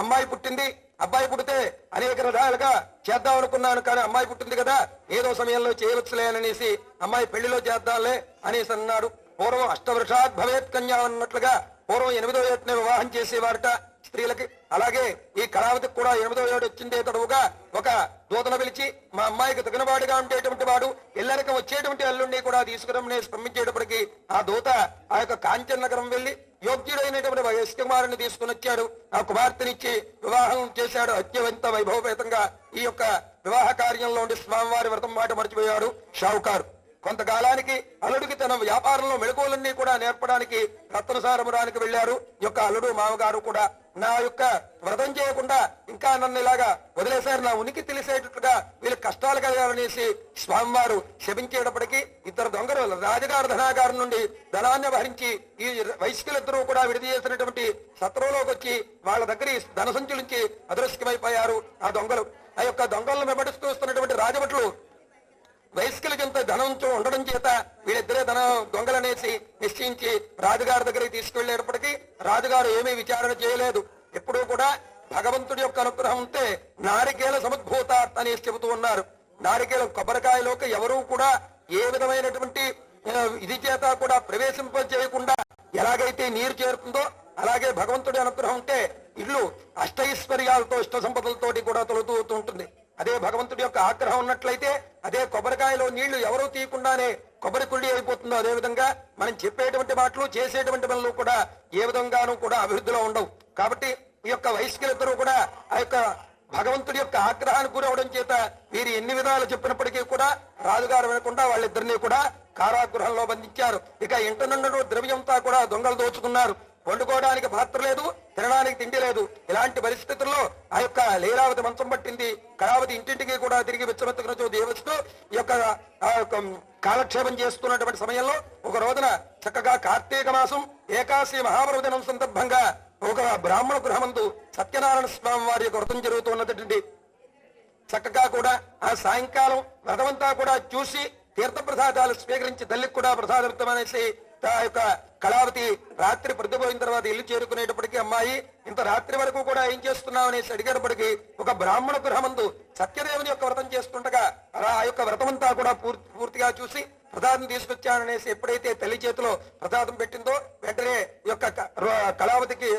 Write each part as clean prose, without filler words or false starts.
అమ్మాయి పుట్టింది, అబ్బాయి పుడితే అనేక రకాలుగా చేద్దాం అనుకున్నాను, కానీ అమ్మాయి పుట్టింది కదా ఏదో సమయంలో చేయవచ్చులే అనేసి అమ్మాయి పెళ్లిలో చేద్దాంలే అనేసి అన్నాడు. పూర్వం అష్టవృషాత్ భవేత్ కన్యా అన్నట్లుగా పూర్వం 8వ ఏటనే వివాహం చేసేవారట స్త్రీలకి. అలాగే ఈ కళావతికి కూడా 8వ ఏడు వచ్చిందే తడవుగా ఒక దూతను పిలిచి మా అమ్మాయికి తగినవాడిగా ఉండేటువంటి వాడు ఇల్లరికి వచ్చేటువంటి అల్లుండి కూడా తీసుకురమ్మని పంపించేటప్పటికి ఆ దూత ఆ యొక్క కాంచన్ నగరం వెళ్లి యోగ్యుడైనటువంటి వయస్క కుమారుని తీసుకుని వచ్చాడు. ఆ కుమార్తెనిచ్చి వివాహం చేశాడు. అత్యంత వైభవపేతంగా ఈ యొక్క వివాహ కార్యంలో ఉండి స్వామివారి వ్రతం మాట మర్చిపోయాడు షావుకారు. కొంతకాలానికి అల్లుడికి తన వ్యాపారంలో మెళకువలన్నీ కూడా నేర్పడానికి రత్నసారమురానికి వెళ్లారు. యొక్క అల్లుడు మామగారు కూడా నా యొక్క వ్రతం చేయకుండా ఇంకా నన్ను ఇలాగా వదిలేశారు, నా ఉనికి తెలిసేటట్టుగా వీళ్ళకి కష్టాలు కలగాలనేసి స్వామివారు శపించేటప్పటికీ ఇద్దరు దొంగలు రాజగారు ధనాగారు నుండి ధనాన్ని భరించి ఈ వైశ్యులిద్దరూ కూడా విడిది చేసినటువంటి సత్రంలోకి వచ్చి వాళ్ళ దగ్గర ధన సంచులించి అదృశ్యమైపోయారు ఆ దొంగలు. ఆ యొక్క దొంగలను వెంబడిస్తూ వస్తున్నటువంటి రాజభట్లు వైశ్యులకి ఇంత ధనంతో ఉండడం చేత వీళ్ళిద్దరే దొంగలనేసి నిశ్చయించి రాజుగారి దగ్గరికి తీసుకెళ్లేటప్పటికీ రాజుగారు ఏమీ విచారణ చేయలేదు. ఎప్పుడూ కూడా భగవంతుడి యొక్క అనుగ్రహం ఉంటే నారికేల సముద్భూత అనేసి చెబుతూ ఉన్నారు. నారికేల కొబ్బరికాయలోకి ఎవరూ కూడా ఏ విధమైనటువంటి ఇది చేత కూడా ప్రవేశింప చేయకుండా ఎలాగైతే నీరు చేరుతుందో అలాగే భగవంతుడి అనుగ్రహం ఉంటే ఇల్లు అష్టైశ్వర్యాలతో ఇష్ట సంపదలతోటి కూడా తొలుతూ ఉంటుంది. అదే భగవంతుడి యొక్క ఆగ్రహం ఉన్నట్లయితే అదే కొబ్బరికాయలో నీళ్లు ఎవరూ తీయకుండానే కొబ్బరి కుళ్ళి అయిపోతుందో అదే విధంగా మనం చెప్పేటువంటి మాటలు చేసేటువంటి పనులు కూడా ఏ విధంగానూ కూడా అభివృద్ధిలో ఉండవు. కాబట్టి ఈ యొక్క వైశ్యులిద్దరూ కూడా ఆ యొక్క భగవంతుడి యొక్క ఆగ్రహానికి గురవడం చేత వీరు ఎన్ని విధాలు చెప్పినప్పటికీ కూడా రాజుగారు వినకుండా వాళ్ళిద్దరినీ కూడా కారాగృహంలో బంధించారు. ఇక ఇంట నుండి ద్రవ్యంతా కూడా దొంగలు దోచుకున్నారు. వండుకోవడానికి పాత్ర లేదు, తినడానికి తిండి లేదు. ఇలాంటి పరిస్థితుల్లో ఆ యొక్క లీలావతి మంచం పట్టింది. కళావతి ఇంటింటికి కూడా తిరిగి విచ్చమెత్తుకున్న దేవస్తూ ఈ యొక్క కాలక్షేపం చేస్తున్నటువంటి సమయంలో ఒక రోజున చక్కగా కార్తీక మాసం ఏకాశి మహాపర్వదినం సందర్భంగా ఒక బ్రాహ్మణ గృహమందు సత్యనారాయణ స్వామి వారి యొక్క వ్రతం జరుగుతున్నటువంటి చక్కగా కూడా ఆ సాయంకాలం వ్రతమంతా కూడా చూసి తీర్థప్రసాదాలు స్వీకరించి తల్లికి కూడా ప్రసాదం అనేసి ఆ యొక్క కళావతి రాత్రి ప్రతిపోయిన తర్వాత ఇల్లు చేరుకునేటప్పటికీ అమ్మాయి ఇంత రాత్రి వరకు కూడా ఏం చేస్తున్నావు అనేసి అడిగేటప్పటికి ఒక బ్రాహ్మణ గృహమందు సత్యదేవుని యొక్క వ్రతం చేస్తుండగా అలా ఆ యొక్క వ్రతమంతా కూడా పూర్తిగా చూసి ప్రసాదం తీసుకొచ్చాననేసి ఎప్పుడైతే తల్లి చేతిలో ప్రసాదం పెట్టిందో వెంటనే ఈ యొక్క కళావతికి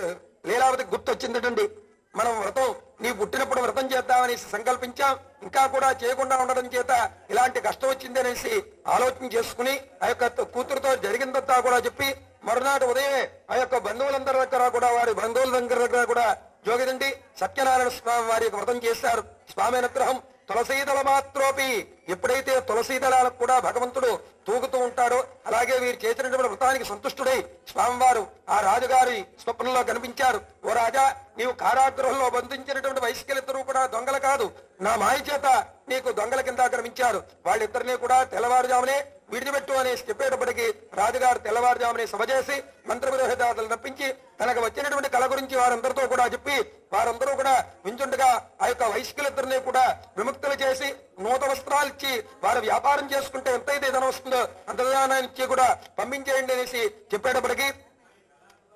లీలావతికి గుర్తొచ్చిందటండి. మనం వ్రతం నీ పుట్టినప్పుడు వ్రతం చేద్దామనేసి సంకల్పించాం, ఇంకా కూడా చేయకుండా ఉండడం చేత ఇలాంటి కష్టం వచ్చింది అనేసి ఆలోచన చేసుకుని ఆ యొక్క కూతురుతో జరిగిందంతా కూడా చెప్పి మరునాటి ఉదయమే ఆ యొక్క బంధువులందరి దగ్గర కూడా వారి బంధువుల దగ్గర కూడా జోగిదండి సత్యనారాయణ స్వామి వారి వ్రతం చేశారు. స్వామి అనుగ్రహం తులసీదళ మాత్రోపి ఎప్పుడైతే తులసీదళాలకు కూడా భగవంతుడు తూగుతూ ఉంటాడో అలాగే వీరు చేసినటువంటి వ్రతానికి సంతుష్టుడై స్వామివారు ఆ రాజుగారి స్వప్నంలో కనిపించారు. ఓ రాజా, నీవు కారాగృహంలో బంధించినటువంటి వైశ్యులిద్దరూ కూడా దొంగలు కాదు, నా మాయ చేత నీకు దొంగల కింద కనిపించారు. వాళ్ళిద్దరినీ కూడా తెల్లవారుజామునే విడిచిపెట్టు అనేసి చెప్పేటప్పటికీ రాజుగారు తెల్లవారుజామునే సభ చేసి మంత్రవిరోహితాదులు తప్పించి తనకు వచ్చినటువంటి కళ గురించి వారందరితో కూడా చెప్పి వారందరూ కూడా వించుండగా ఆ యొక్క వైశ్యులిద్దరినీ కూడా విముక్తులు చేసి నూతన వస్త్రాలు ఇచ్చి వారు వ్యాపారం చేసుకుంటే ఎంతైతే ధనం వస్తుందో అంత ధనాన్ని ఇచ్చి కూడా పంపించేయండి అనేసి చెప్పేటప్పటికీ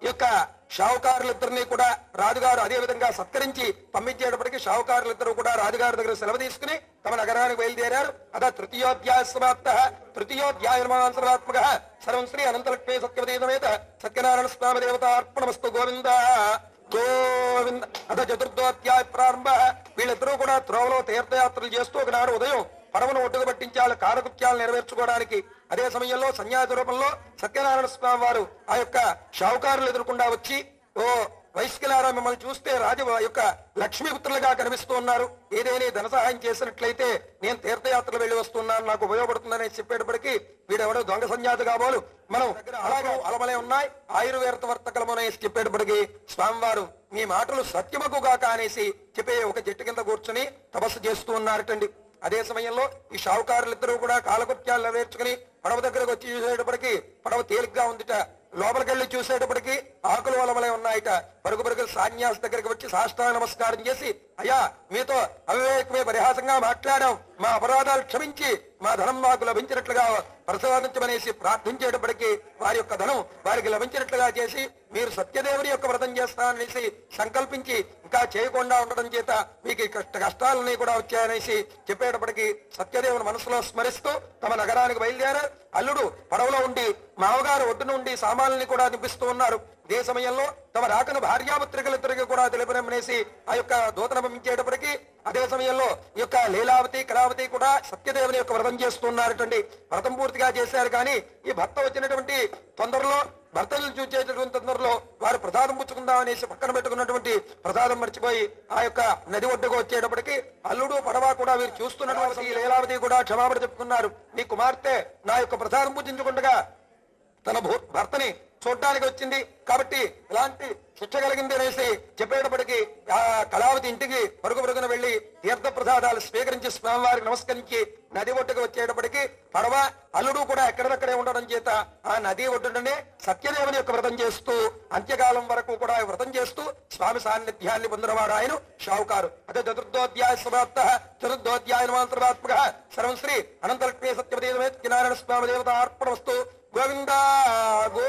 ఈ యొక్క షావుకారులిద్దరినీ కూడా రాజుగారు అదే విధంగా సత్కరించి పంపించేటప్పటికీ షావుకారులిద్దరూ కూడా రాజుగారి దగ్గర సెలవు తీసుకుని తమ నగరానికి బయలుదేరారు. అద తృతీయోధ్యాయ సమాప్త. తృతీయోధ్యాయమాత్మక సర్వం శ్రీ అనంతలక్ష్మీ సత్యవతీతమేత సత్యనారాయణ స్వామి దేవత అర్పణమస్తు గోవింద గోవింద. అద చతుర్థోధ్యాయ ప్రారంభ. వీళ్ళిద్దరూ కూడా త్రోవలో తీర్థయాత్రలు చేస్తూ ఒకనాడు ఉదయం పడవను ఒడ్డుకు పట్టించాలి కాలకృత్యాలు నెరవేర్చుకోవడానికి. అదే సమయంలో సన్యాసి రూపంలో సత్యనారాయణ స్వామి వారు ఆ యొక్క షావుకారులు ఎదురకుండా వచ్చి, ఓ వైశ్యులారా, మిమ్మల్ని చూస్తే రాజు యొక్క లక్ష్మీపుత్రులుగా కనిపిస్తూ ఉన్నారు, ఏదైనా ధన సహాయం చేసినట్లయితే నేను తీర్థయాత్రలు వెళ్లి వస్తున్నాను, నాకు ఉపయోగపడుతుందని చెప్పేటప్పటికీ వీడెవడో దొంగ సన్యాసి కాబోలు, మనం అలాగే అలమలే ఉన్నాయి ఆయుర్వేద వర్తకలమనేసి చెప్పేటప్పటికీ స్వామివారు మీ మాటలు సత్యమగుగా కానేసి చెప్పే ఒక చెట్టు కింద కూర్చుని తపస్సు చేస్తూ ఉన్నారటండి. అదే సమయంలో ఈ షావుకారులిద్దరూ కూడా కాలకృత్యాలు నెరవేర్చుకుని పడవ దగ్గరకు వచ్చి చూసేటప్పటికి పడవ తేలిగ్గా ఉందిట. లోపలికెళ్లి చూసేటప్పటికి ఆకులు వలమలే ఉన్నాయిట. పరుగు పరుగులు సన్యాసి దగ్గరికి వచ్చి సాష్టాంగ నమస్కారం చేసి అయ్యా మీతో అవివేకమే పరిహాసంగా మాట్లాడాం, మా అపరాధాలు క్షమించి మా ధనం మాకు లభించినట్లుగా ప్రసాదించమనేసి ప్రార్థించేటప్పటికీ వారి యొక్క ధనం వారికి లభించినట్లుగా చేసి మీరు సత్యదేవుని యొక్క వ్రతం చేస్తాననేసి సంకల్పించి ఇంకా చేయకుండా ఉండడం చేత మీకు ఈ కష్టాలన్నీ కూడా వచ్చాయనేసి చెప్పేటప్పటికీ సత్యదేవుని మనసులో స్మరిస్తూ తమ నగరానికి బయలుదేరారు. అల్లుడు పడవలో ఉండి మామగారు ఒడ్డున ఉండి సామాన్లని కూడా నింపిస్తూ ఉన్నారు. ఇదే సమయంలో తమ రాకను భార్యాపుత్రికలిద్దరికి కూడా తెలిపనమనేసి ఆ యొక్క దూతను పంపించేటప్పటికీ అదే సమయంలో ఈ యొక్క లీలావతి కళావతి కూడా సత్యదేవుని యొక్క వ్రతం చేస్తున్నారటండి. వ్రతం పూర్తిగా చేశారు. కానీ ఈ భర్త వచ్చినటువంటి తొందరలో భర్తలు చూసేటటువంటి తొందరలో వారు ప్రసాదం పుచ్చుకుందామనేసి పక్కన పెట్టుకున్నటువంటి ప్రసాదం మర్చిపోయి ఆ యొక్క నది ఒడ్డుకు వచ్చేటప్పటికి అల్లుడు పడవ కూడా వీరు చూస్తున్నటువంటి ఈ లీలావతి కూడా క్షమాపణ చెప్పుకున్నారు. నీ కుమార్తె నా యొక్క ప్రసాదం పూజించకుండా తన భర్తని చూడటానికి వచ్చింది కాబట్టి ఇలాంటి శిక్ష కలిగింది అనేసి చెప్పేటప్పటికీ ఆ కళావతి ఇంటికి పరుగున వెళ్లి తీర్థ ప్రసాదాలు స్వీకరించి స్వామివారికి నమస్కరించి నది ఒడ్డుకు వచ్చేటప్పటికి పడవ అల్లుడు కూడా ఎక్కడెక్కడే ఉండడం చేత ఆ నది ఒడ్డునే సత్యదేవుని యొక్క వ్రతం చేస్తూ అంత్యకాలం వరకు కూడా వ్రతం చేస్తూ స్వామి సాన్నిధ్యాన్ని పొందినవాడు ఆయన షావుకారు. అదే చతుర్థోధ్యాయ సమాప్త చతుర్థోధ్యాయ మంత్రాత్మక సర్వం శ్రీ అనంతలక్ష్మీ సత్యవతి నారాయణ స్వామి దేవత అర్పణమస్తు. గోవిందా గో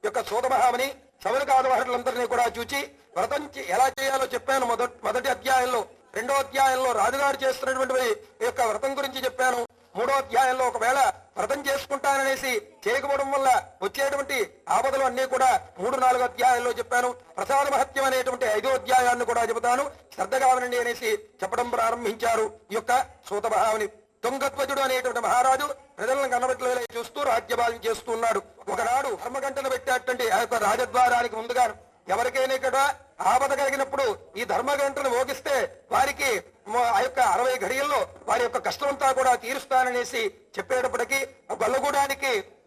యొక్క సోదమహామని సవరకాదవాహనులందరినీ కూడా చూచి వ్రతం ఎలా చేయాలో చెప్పాను మొదటి అధ్యాయంలో. రెండో అధ్యాయంలో రాజుగారు చేస్తున్నటువంటి యొక్క వ్రతం గురించి చెప్పాను. మూడో అధ్యాయంలో ఒకవేళ వ్రతం చేసుకుంటాననేసి చేయకపోవడం వల్ల వచ్చేటువంటి ఆపదలు అన్ని కూడా 3-4 అధ్యాయాల్లో చెప్పాను. ప్రసాద మహత్యం అనేటువంటి 5వ అధ్యాయాన్ని కూడా చెబుతాను, శ్రద్ధగా వినండి అనేసి చెప్పడం ప్రారంభించారు ఈ యొక్క సూతమహాముని. తుంగధ్వజుడు అనేటువంటి మహారాజు ప్రజలను కనబెట్టలే చూస్తూ రాజ్యపాలన చేస్తూ ఉన్నాడు. ఒకనాడు ధర్మగంటను పెట్టేటండి ఆ యొక్క రాజద్వారానికి ముందుగా ఎవరికైనా ఇక్కడ ఆపద కలిగినప్పుడు ఈ ధర్మగంటను మోగిస్తే వారికి ఆ యొక్క 60 ఘడియల్లో వారి యొక్క కష్టమంతా కూడా తీరుస్తాననేసి చెప్పేటప్పటికీ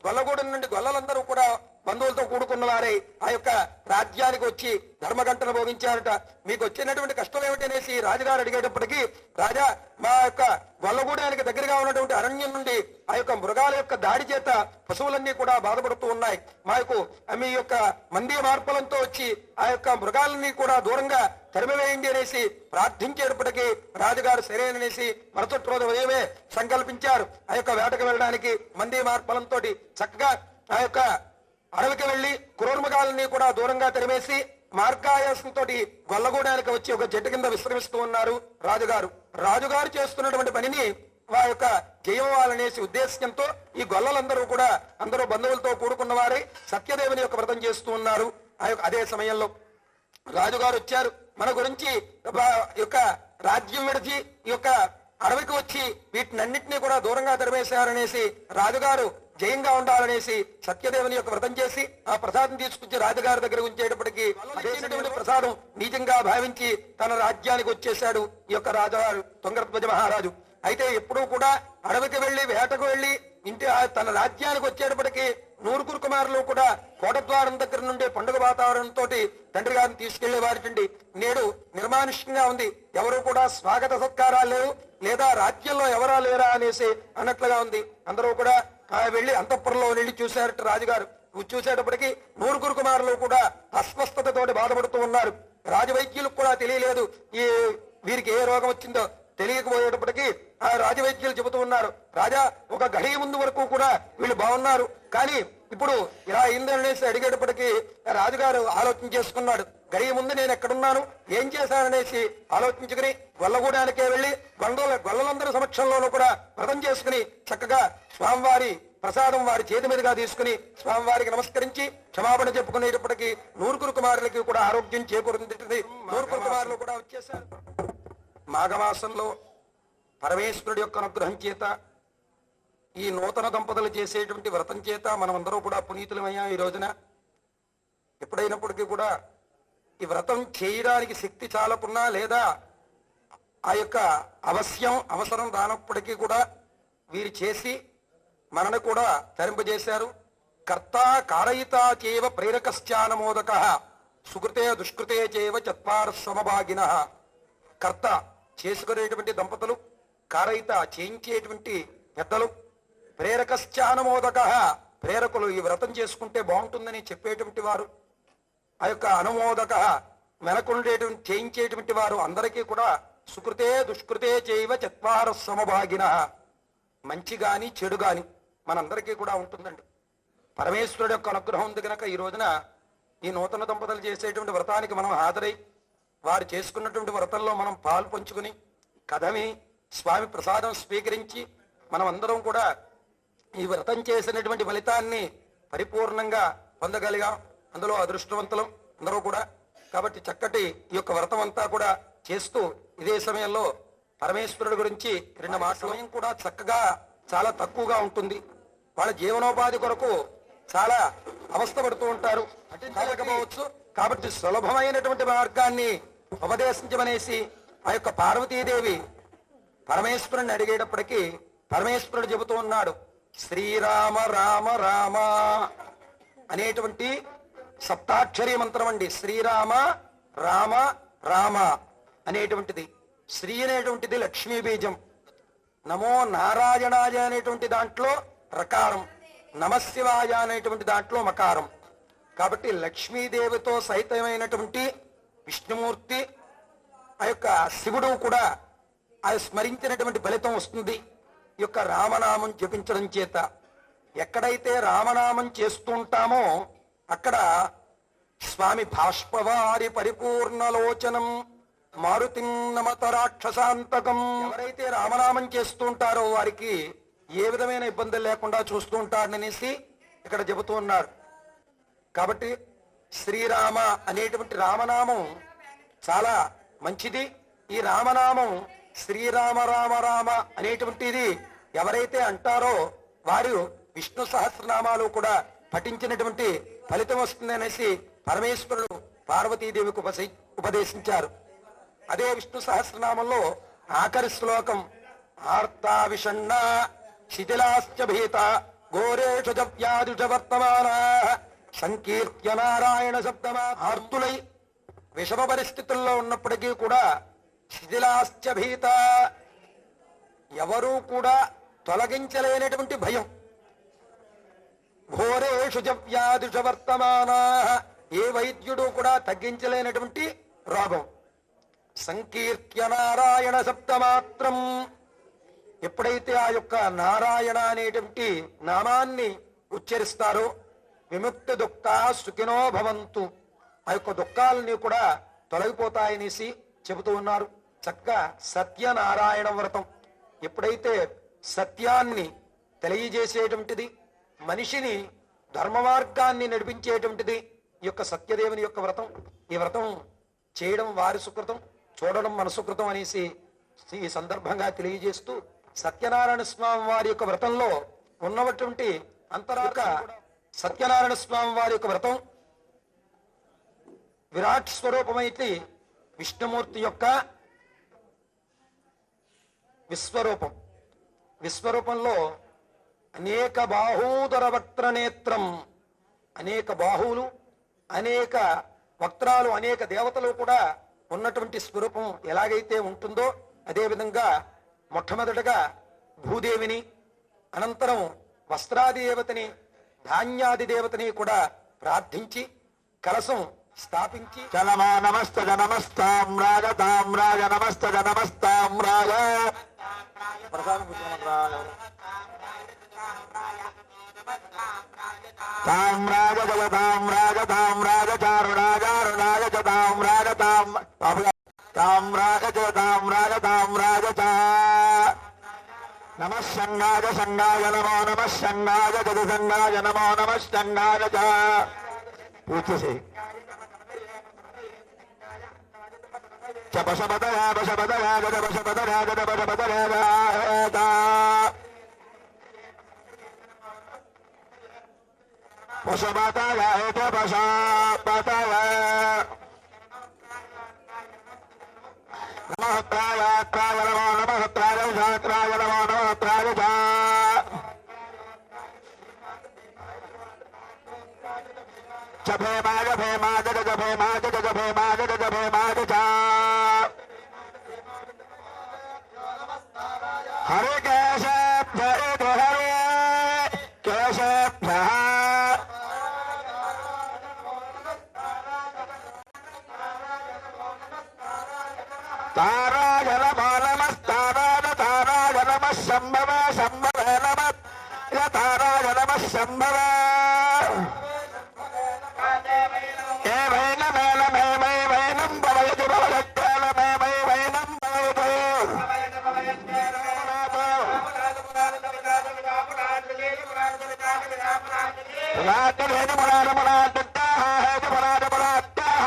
గొల్లగూడెం నుండి గొల్లలందరూ కూడా బంధువులతో కూడుకున్న వారై ఆ యొక్క రాజ్యానికి వచ్చి ధర్మగంటను భోగించారట. మీకు వచ్చినటువంటి కష్టం ఏమిటనేసి రాజుగారు అడిగేటప్పటికీ, రాజా మా యొక్క గొల్లగూడానికి దగ్గరగా ఉన్నటువంటి అరణ్యం నుండి ఆ యొక్క మృగాల యొక్క దాడి చేత పశువులన్నీ కూడా బాధపడుతూ ఉన్నాయి. మాకు మీ యొక్క మంది మార్పులంతో వచ్చి ఆ యొక్క మృగాలన్నీ కూడా దూరంగా తరిమివేయండి అనేసి ప్రార్థించేటప్పటికీ రాజుగారు సరేననేసి మరుసటి రోజు ఉదయమే సంకల్పించారు. ఆ యొక్క వేటకు వెళ్ళడానికి మంది మార్పలంతో చక్కగా ఆ యొక్క అడవికి వెళ్లి క్రూర్మృగాలని కూడా దూరంగా తరిమేసి మార్గాయాసంతో గొల్లగూడానికి వచ్చి ఒక చెట్టు కింద విశ్రమిస్తూ ఉన్నారు రాజుగారు చేస్తున్నటువంటి పనిని వారి యొక్క జయవాలనేసి ఉద్దేశంతో ఈ గొల్లలందరూ కూడా అందరూ బంధువులతో కూడుకున్న వారై సత్యదేవుని యొక్క వ్రతం చేస్తూ ఉన్నారు. అదే సమయంలో రాజుగారు వచ్చారు. మన గురించి యొక్క రాజ్యం విడిచి ఈ యొక్క అడవికి వచ్చి వీటినన్నింటినీ కూడా దూరంగా తరిమేశారనేసి రాజుగారు జయంగా ఉండాలనేసి సత్యదేవుని యొక్క వ్రతం చేసి ఆ ప్రసాదం తీసుకొచ్చి రాజుగారి దగ్గర ఉంచేటప్పటికీ అదేటువంటి ప్రసాదం నిజంగా భావించి తన రాజ్యానికి వచ్చేశాడు ఈ యొక్క రాజుగారు తుంగధ్వజ మహారాజు. అయితే ఎప్పుడూ కూడా అడవికి వెళ్లి వేటకు వెళ్లి ఇంటి తన రాజ్యానికి వచ్చేటప్పటికీ 100 కుమారులు కూడా కోటద్వారం దగ్గర నుండి పండుగ వాతావరణంతో తండ్రి గారిని తీసుకెళ్లే వారికండి. నేడు నిర్మానుష్యంగా ఉంది, ఎవరు కూడా స్వాగత సత్కారాలు లేవు, లేదా రాజ్యంలో ఎవరా లేరా అనేసి అన్నట్లుగా ఉంది. అందరూ కూడా వెళ్లి అంతఃపురంలో వెళ్లి చూశారట రాజుగారు. చూసేటప్పటికి 100 కుమారులు కూడా అస్వస్థతతోటి బాధపడుతూ ఉన్నారు. రాజవైద్యులకు కూడా తెలియలేదు ఈ వీరికి ఏ రోగం వచ్చిందో. తెలియకపోయేటప్పటికీ ఆ రాజవైద్యులు చెబుతూ ఉన్నారు, రాజా ఒక గడియ ముందు వరకు కూడా వీళ్ళు బాగున్నారు, కానీ ఇప్పుడు ఇలా అయిందనేసి అడిగేటప్పటికీ రాజుగారు ఆలోచన చేసుకున్నాడు. గడియ ముందు నేను ఎక్కడున్నాను, ఏం చేశాననేసి ఆలోచించుకుని గొల్లగూడానికే వెళ్లి గొల్లలందరి సమక్షంలోనూ కూడా వ్రతం చేసుకుని చక్కగా స్వామివారి ప్రసాదం వారి చేతి మీదుగా తీసుకుని స్వామివారికి నమస్కరించి క్షమాపణ చెప్పుకునేటప్పటికీ 100 కుమారులకి కూడా ఆరోగ్యం చేకూరుతుంది. 100 కుమారులు కూడా వచ్చేసారు. మాఘమాసంలో పరమేశ్వరుడి యొక్క అనుగ్రహం చేత ఈ నూతన దంపతులు చేసేటువంటి వ్రతం చేత మనమందరూ కూడా పునీతులమయ్యాం. ఈ రోజున ఎప్పుడైనప్పటికీ కూడా ఈ వ్రతం చేయడానికి శక్తి చాలకున్నా లేదా ఆ యొక్క అవసరం రానప్పటికీ కూడా వీరు చేసి మనను కూడా తరింపజేశారు. కర్త కారయిత చేవ ప్రేరకశ్చానమోదక సుకృతే దుష్కృతే చేవ చత్వార సమభాగిన. కర్త చేసుకునేటువంటి దంపతులు, కారయిత చేయించేటువంటి పెద్దలు, ప్రేరకశ్చానమోదక ప్రేరకులు ఈ వ్రతం చేసుకుంటే బాగుంటుందని చెప్పేటువంటి వారు, ఆ యొక్క అనుమోదక వెనకుండేటువంటి చేయించేటువంటి వారు అందరికీ కూడా సుకృతే దుష్కృతే చేయవ చత్వార సమభాగిన, మంచి గాని చెడు గాని మనందరికీ కూడా ఉంటుందండి. పరమేశ్వరుడు యొక్క అనుగ్రహం ఉంది కనుక ఈ రోజున ఈ నూతన దంపతులు చేసేటువంటి వ్రతానికి మనం హాజరై వారు చేసుకున్నటువంటి వ్రతంలో మనం పాలు పంచుకుని కథమి స్వామి ప్రసాదం స్వీకరించి మనం అందరం కూడా ఈ వ్రతం చేసినటువంటి ఫలితాన్ని పరిపూర్ణంగా పొందగలిగాం. అందులో అదృష్టవంతులం అందరూ కూడా. కాబట్టి చక్కటి ఈ యొక్క వ్రతం అంతా కూడా చేస్తూ ఇదే సమయంలో పరమేశ్వరుడు గురించి 2 మాటలు. సమయం కూడా చక్కగా చాలా తక్కువగా ఉంటుంది. వాళ్ళ జీవనోపాధి కొరకు చాలా అవస్థపడుతూ ఉంటారు, కాలేకపోవచ్చు. కాబట్టి సులభమైనటువంటి మార్గాన్ని ఉపదేశించమనేసి ఆ యొక్క పార్వతీదేవి పరమేశ్వరుని అడిగేటప్పటికీ పరమేశ్వరుడు చెబుతూ ఉన్నాడు, శ్రీరామ రామ రామ అనేటువంటి సప్తాక్షరీ మంత్రం అండి. శ్రీరామ రామ రామ అనేటువంటిది, శ్రీ అనేటువంటిది లక్ష్మీ బీజం, నమో నారాయణాయ అనేటువంటి దాంట్లో రకారం, నమశివాయ అనేటువంటి దాంట్లో మకారం. కాబట్టి లక్ష్మీదేవితో సహితమైనటువంటి విష్ణుమూర్తి ఆ యొక్క శివుడు కూడా ఆ స్మరించినటువంటి ఫలితం వస్తుంది ఈ యొక్క రామనామం జపించడం చేత. ఎక్కడైతే రామనామం చేస్తుంటామో అక్కడ స్వామి భాష్పవారి పరిపూర్ణలోచనం మారుతి నమత రాక్షసాంతకం. ఎవరైతే రామనామం చేస్తూ ఉంటారో వారికి ఏ విధమైన ఇబ్బందులు లేకుండా చూస్తూ ఉంటాడనేసి ఇక్కడ చెబుతూ ఉన్నారు. కాబట్టి శ్రీరామ అనేటువంటి రామనామం చాలా మంచిది. ఈ రామనామం శ్రీరామ రామ రామ అనేటువంటిది ఎవరైతే అంటారో వారు విష్ణు సహస్రనామాలు కూడా పఠించినటువంటి ఫలితం వస్తుంది అనేసి పరమేశ్వరుడు పార్వతీదేవికి ఉపదేశించారు. అదే విష్ణు సహస్రనామంలో ఆఖరి శ్లోకం, ఆర్తా విషణ్ణ శిథిలాశ్చ భీత ఘోరేషు వ్యాధుష వర్తమానా సంకీర్త్య నారాయణ శబ్దమా. ఆర్తులై విషమ పరిస్థితుల్లో ఉన్నప్పటికీ కూడా శిథిలాశ్చ భీత, ఎవరూ కూడా తొలగించలేనటువంటి భయం, ఘోరేషు వ్యాధుష వర్తమానా, ఏ వైద్యుడు కూడా తగ్గించలేనటువంటి రోగం, సంకీర్త్య నారాయణ శబ్దమాత్రం. ఎప్పుడైతే ఆ యొక్క నారాయణ అనేటువంటి నామాన్ని ఉచ్చరిస్తారో విముక్తి దుఃఖ సుఖినో భవంతు, ఆ యొక్క దుఃఖాలని కూడా తొలగిపోతాయనేసి చెబుతూ ఉన్నారు. చక్కగా సత్యనారాయణ వ్రతం ఎప్పుడైతే సత్యాన్ని తెలియజేసేటువంటిది, మనిషిని ధర్మ మార్గాన్ని నడిపించేటువంటిది ఈ యొక్క సత్యదేవుని యొక్క వ్రతం. ఈ వ్రతం చేయడం వారి సుకృతం, చూడడం మన సుకృతం అనేసి ఈ సందర్భంగా తెలియజేస్తూ సత్యనారాయణ స్వామి వారి యొక్క వ్రతంలో ఉన్నటువంటి అంతరాక సత్యనారాయణ స్వామి వారి యొక్క వ్రతం విరాట్ స్వరూపమైతే విష్ణుమూర్తి యొక్క విశ్వరూపం. విశ్వరూపంలో అనేక బాహూదర వక్త్ర నేత్రం, అనేక బాహువులు, అనేక వక్త్రాలు, అనేక దేవతలు కూడా ఉన్నటువంటి స్వరూపం ఎలాగైతే ఉంటుందో అదేవిధంగా మొట్టమొదటగా భూదేవిని, అనంతరం వస్త్రాది దేవతని, ధాన్యాది దేవతని కూడా ప్రార్థించి కలశం స్థాపించి చలమా నమస్త నమస్తాం రాజ తాం రాజ నమస్త నమస్తాం రాజ తాం రాజ జగతాం రాజ తాం రాజ చారు రాజారు రాజ చతాం రాజ తాం తాం రాజ జగతాం రాజ తాం రాజ చ నమః శంగాయ శంగాయ నమో నమః శంగాయ జగ శంగాయ నమో నమః శంగాయ చ పూజ చేయి. పశపదయా పశపదయా గద పశపదయా గద పశపదయా పశపదయా ఏత పశపదయా నమః త్రాయ త్రాయ నమో నమః త్రాయ త్రాయ నమో నమః త్రాయ భేమాగ భేమాగ గజ భేమాగ గజ భేమాగ గజ భేమాగ చ హరే కేశభ్య హరే కేశభ్య తారాయ నమో నమస్తారాయ తారాయ నమ శంభవ శంభవ నమ తారాయ నమ శంభవ ఏ వైన మేల మే వై వైనం భవయతి భవయత్యాల మే వై వైనం భవయతి పురాణేది పురాణ పురాణాః హేతి పురాణ పురాణాః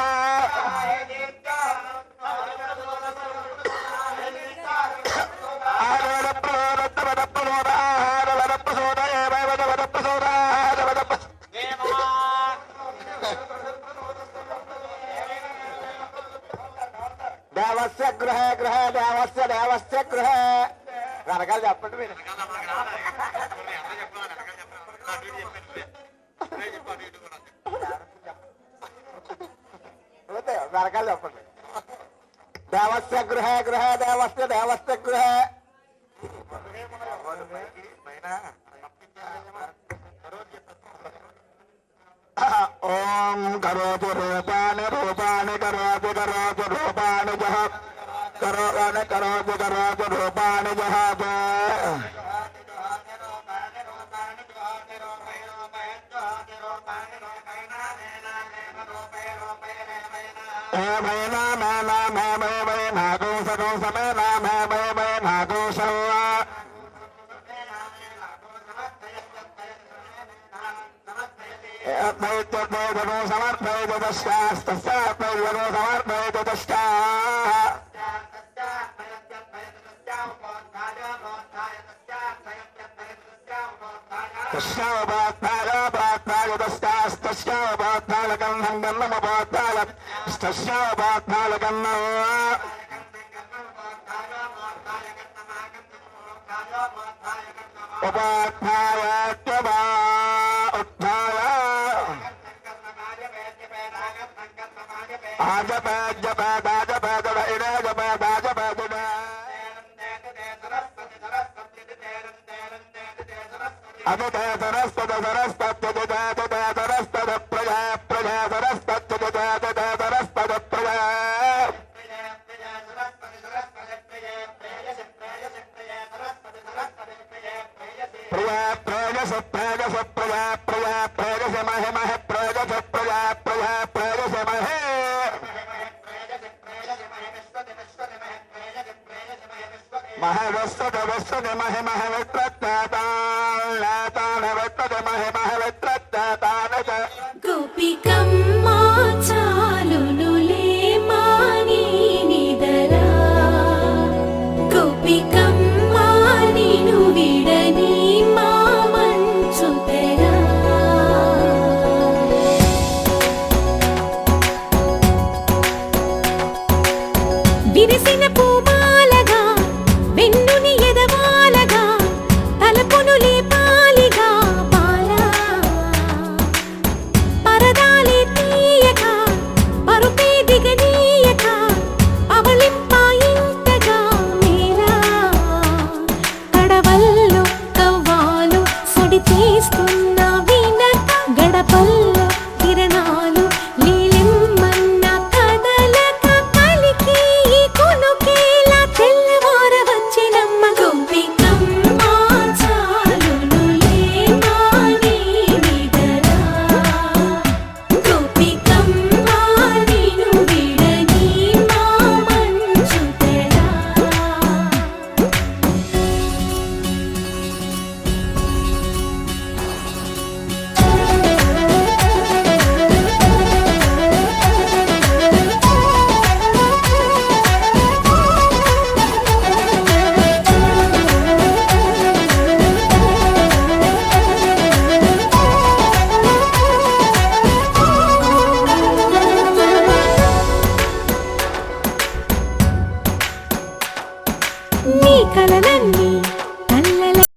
ఆరవద ప్రవద వద ప్రవద ఆరవద ప్రసోద ఏవై వద వద ప్రసోద ఆరవద దేవస్య గృహ గృహ దేవస్య దేవస్య గృహ రకాలు చెప్పండి మీరు రకాలు చెప్పండి దేవస్య గృహ గృహ దేవస్య దేవస్య గృహ ఓం కరోతు రూపాని రూపాని కరోతు కరోతు రూపాని జహ కరోని కరోతు కరోతు రూపాని జహాతు మేనా మేనా మే మే మే నాగో సగో సమేనా మే మే మే నాగో సవ్వా సమర్పయతో సమర్పయతో గోపికమ్మా చాలునులే మాని నిదరా గోపికమ్మా నిను విడని మా మంచుతెరా విరిసిన పూమాలగా వెన్నుని ఎదవాలగా తలపును లేపాలిగా బాలా పరదాలే తీయక పరుపే దిగనీయక అవలింపాయింతగా మేలా కడవల్లో కవ్వాలు సడి చేస్తున్న వినక గడపల్లో కిరణాలు లీలెమ్మన్న కదలక కలికి ఈ కొనుకేలా తెల్లవార వచ్చినమ్మ గోపికమ్మా చాలునులే మాని నిదరా గోపికమ్మా నిను విడని మా మంచుతెరా నీ కలలన్నీ